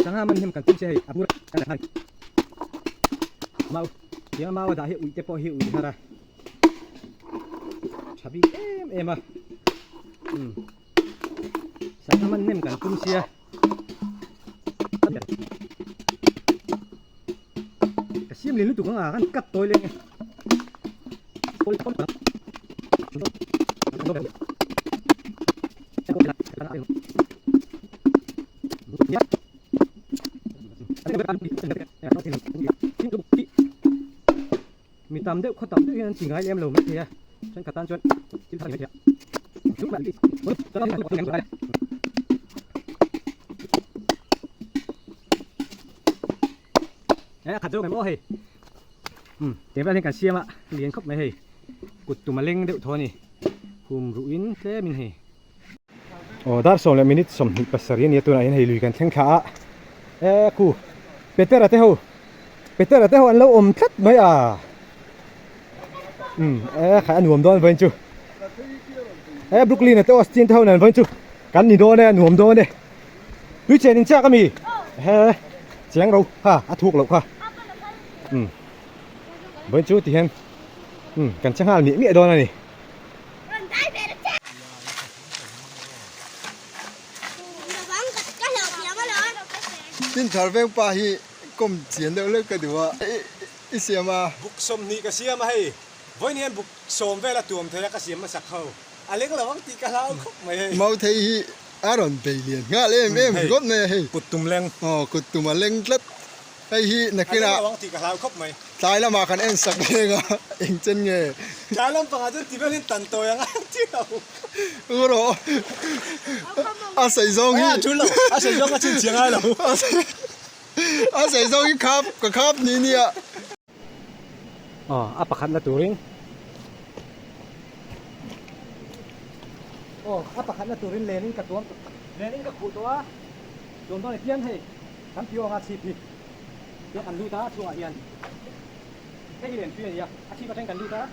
tanga man hem kan tum se abur kan hai mau dia mau dah hi te po hi hara chabi em à tanga man hem kan tum sia sim lin tu kan kan kat toy leng pol pol mi tam đeo khó tắm đeo chỉ ngay em lầu mấy thế à chân cả tan chân chim thằng mấy thế chúng bạn đi cho nó một ngày đấy khát dâu mày mua hề tiếng ra lên cả xiêm ạ liền khóc mày hề cụt tụm mà lên đeo thôi nè hùm ruin thế mình hề dar som le minute som ni pasarian ya tuna in hei lui kan theng kha ku Peter ate ho an lo om thlat mai à kha an nuam don vain chu Brooklyn ate Austin thau nan vain chu kan ni do ne nuam do ne lui chen in cha ka mi cheng ro ha a thuk lo kha vain chu ti hen kan chang hal mi do na ni tin thar veng pa hi kom chian de le ka duwa I siama buk som ni ka siam hai voin hian buk som vela tuam thela ka siam ma sak ho aleng lawang ti ka lau khop mai mau thei hi aron pe lian nga le em got ne hei kutum leng kut tuma leng tlat hei hi nakina lawang ti ka lau khop mai tai la ma kan en sak le nga eng chen nge ta lam panga tu ti belin tan to yang ti ho uro a sai zong hi chu lo a sai zong ka chin chiang ai lo a sai zong hi khap ni ni a apa khat na turing apa khat na turin lenin ka tuam lenin ka khu to a tuam to ne tian hei kan pio nga chi pi ya kan lu ta chu a hian cái gì liền chuyên ya a chi ba teng kan lu ta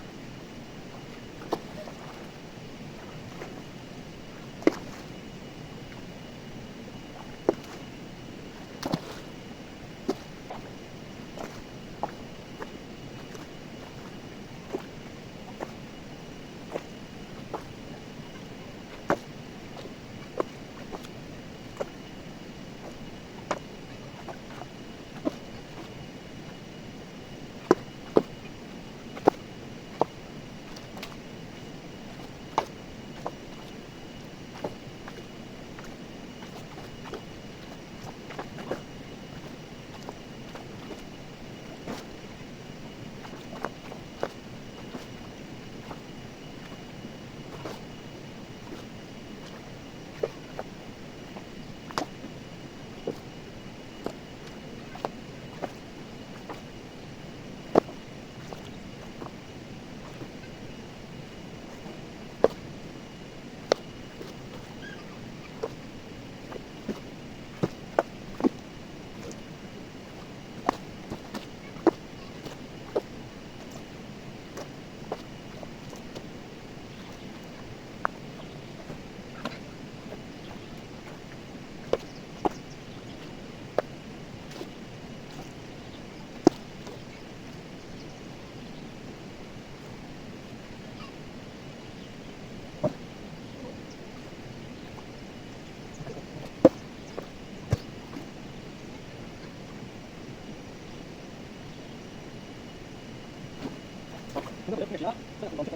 nó được đó nó còn cho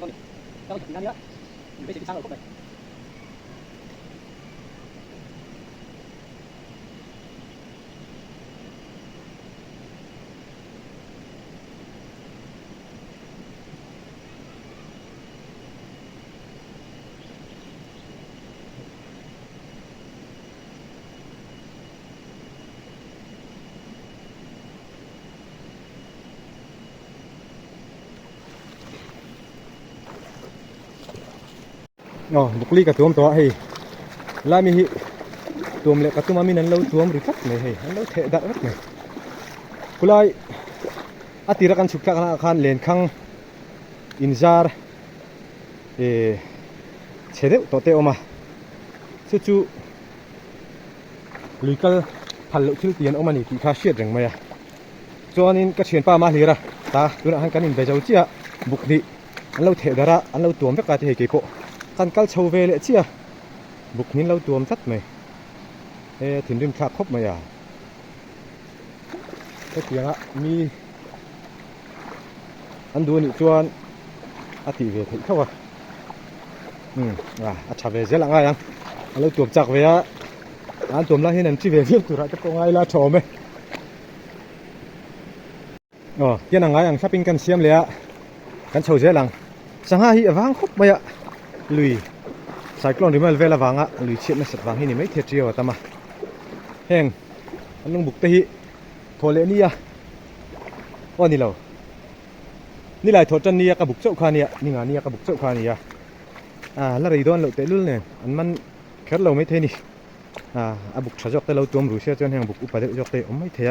con đi nữa bây giờ sao rồi này buk li ka tuam to hei lami hi tuam le ka tuma min an lo tuam ri tak ne hei an lo the da rak ne kulai atira kan sukta kan khan len khang inzar chede to te oma chu chu luikal พันลุทิลเตียนออกมานี่ที่ข้าเชียดอย่างไรจวนนี้ก็เชียนป้ามาลีระตาตัวนั้นกันอินไปเจ้าเจียบุกดิอันเราเทดาระอันเราตัวมเพื่อกาที่เฮกิโปกันกัลชาวเวเลเจียบุกนี้เราตัวมทัดไหมถึงริมคาครบไหมก็เตียงอ่ะมีอันดูนี่จวนอาทิเวทเข้าอาชาเวเจลังไงยังเราตัวจักเวียอันตัวละเห็นนั่นที่เวเทียบตัวจะก็ไงละชมไหมยังไงยังช้อปปิ้งกันเสียมเลยกันเช่าเจลังสังหาฮิวางครบไหมลุยไซคลอนริมัลเวลวางลุยเชียนสัตว์วางที่นี่ไม่เทียบเจียวตามาแห้งอันลงบุกตะฮิโทเลนี่นี่เรานี่หลายโทจันนี่กับบุกเจ้าขานี่นี่งานนี่กับบุกเจ้าขานี่แล้วรีดอนเราเตะลุ่นเนี่ยอันมันแค่เราไม่เท่นี่บุกชะจอกแต่เราตัวมรู้เชื่อจนแห่งบุกอุปเดจอกเตะไม่เท่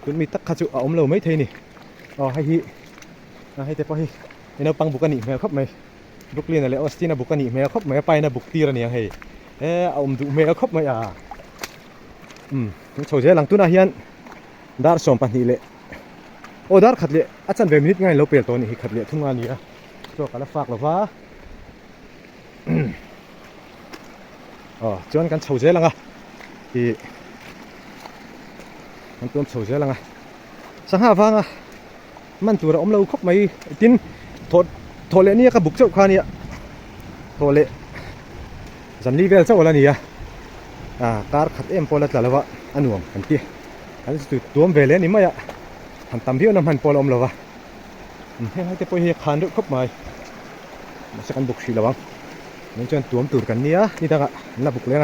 คุณมีตักขจุเราไม่เท่นี่ให้เตะพอให้เราปังบุกกันนี่แมวครับไหมบุกเรียนอะไรออสตินบุกกันนี่แมวครับไหมไปนะบุกตีระเนี่ยให้ดูแมวครับไหมโชว์เจ้าหลังตุนอาเฮียนดาร์สอมปันนี่เลยดาร์ขัดเลยอาจารย์เวมินิตไงเราเปลี่ยนตัวนี้ขัดเลยทุ่งงานนี้โจกันแล้วฝากหรอวะจวนกันโชว์เจ้าหลังที่มันตัวโชว์เจ้าหลังสังหาฟังมันตัวเราเราครบไหมตินโทเลนี่กับบุกเจ้าข้านี่โทเลจันลีเวลเจ้าอะไรนี่การขัดพอละแต่ละวะอันนู้นอันที่อันสุดตัวเวลนี่ไม่หันตามที่น้ำมันพอลมละวะให้แต่พอเฮียขันด้วยครบไหมมาสักกันบุกชีละวังนั่นจนตัวตูดกันนี่นี่ตั้งน่าบุกเลย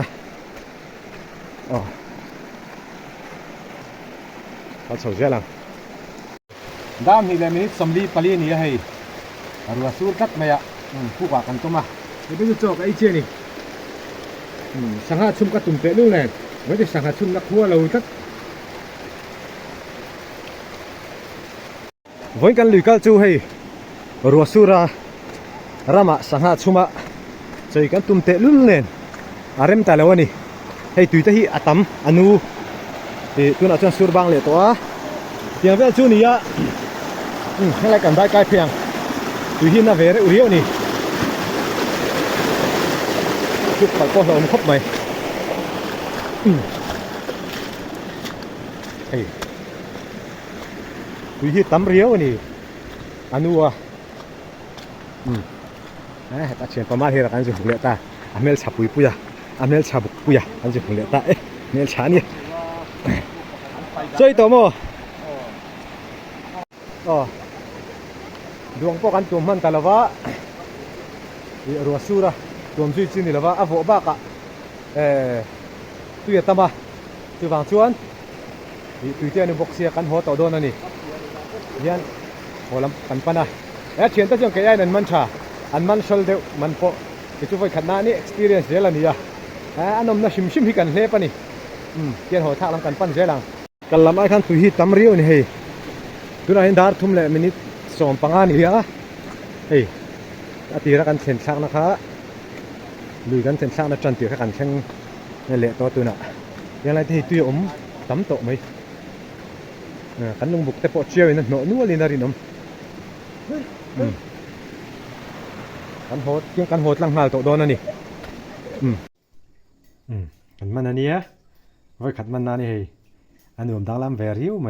เขาเฉาเจ้าหลังดามนี่เลยมินิสมลีปลีนี่ให้รัวสูดกัดไหมผู้ว่ากันตัวมาเดี๋ยวไปดูจอกไอ้เจนี่สังหารชุมกัดตุ่มเตะลูกเนี่ยไม่ได้สังหารชุมนักหัวเราทักวันกันลุยกัลจูให้รัวสูรารามาสังหารชุมใจกันตุ่มเตะลูกเนี่ยอารมณ์แต่ละวันนี้ให้ตุยตะฮีอัตมอนุตัวนั้นจนสูรบางเลยตัวเพียงแค่จูนี่ให้ไรกันได้ใกล้เพียงตุยหินน่าเวรอุเรียวนี่จุดปักก้อนเราครบไหมตุยหินตั้มเรียวนี่อนุตาเชียนประมาณเท่ากันจะหุ่นเลี้ยตาอเมลชาปุยปุยอเมลชาบุกปุยอันจะหุ่นเลี้ยตาเมลชานี่ช่วยตัวมั้งดวงพวกกันตัวมันแต่ละวะรัวสูระตัวมันช่วยนี่ละวะอโวบ้ากะตุยตามาตุยวางชวนตุยเจ้านี่บกเสียกันหัวต่อโดนนี่ยันหัวลำกันปนะเชียนตั้งใจแก่นั่นมันชาอันมันชลเดียวมันพอที่ไฟขัดหน้านี่ experience เยอะแล้วนี่อันนั้นน่ะชิมให้กันเล่ปะนี่เชียนหัวท่าลำกันปั้นเยอะลังกันลำไอ้ขันตุยตามเรียวนี่เฮ้ตัวนั้นดาร์ทุ่มเลยมินิสองปังอันนี่อาทิตย์ละกันเส้นชักนะคะลุยกันเส้นชักนะจันทร์กันแข่งในเละตัวน่ะยังไงที่ตัวตั้มโตไหมกันลงบุกแต่ปอเชียวนั่นหนนัวลินารินมกันโหดยังกันโหดลังหาโตโดนนั่นนี่กันมันอันนี้ไว้ขัดมันนั่นนี่อันนู้นดังลำเวริวไหม